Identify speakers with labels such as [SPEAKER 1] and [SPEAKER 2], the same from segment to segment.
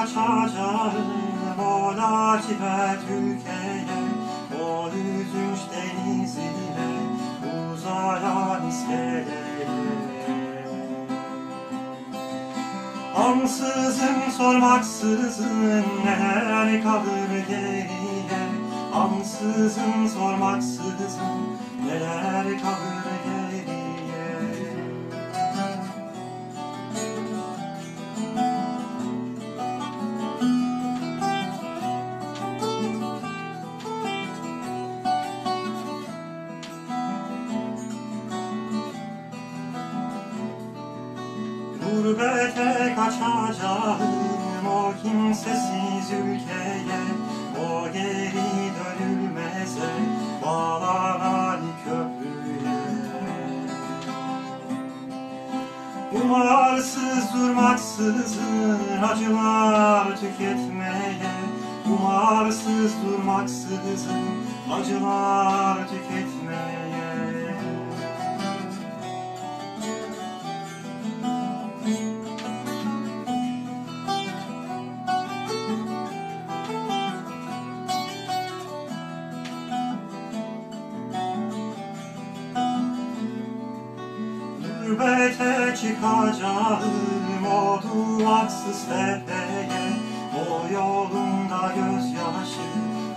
[SPEAKER 1] kaçacağım o lacivert ülkeye, o hüzünç denizine uzayan iskeleye. Ansızın sormaksızın neler kalır geriye, ansızın sormaksızın neler kalır geriye. Gurbete kaçacağım o kimsesiz ülkeye, o geri dönülmeze bağlanan köprüye. Umarsız durmaksızın acılar tüketmeye, umarsız durmaksızın acılar tüketmeye. Gurbete çıkacağım o duvaksız tepeye, o yolunda gözyaşı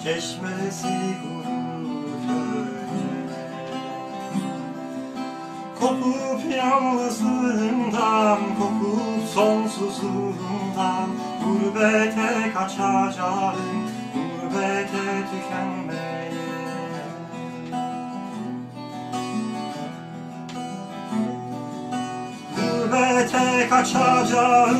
[SPEAKER 1] çeşmesi gurur köye. Kopup yalnızlığından, kopup sonsuzluğundan gurbete kaçacağım, gurbete tükenmeye. Gurbete kaçacağım,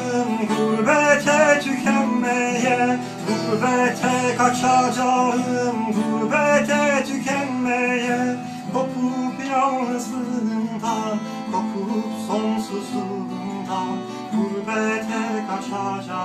[SPEAKER 1] gurbete tükenmeye, gurbete kaçacağım, gurbete tükenmeye. Kopup yalnızlığından, kopup sonsuzluğundan gurbete kaçacağım.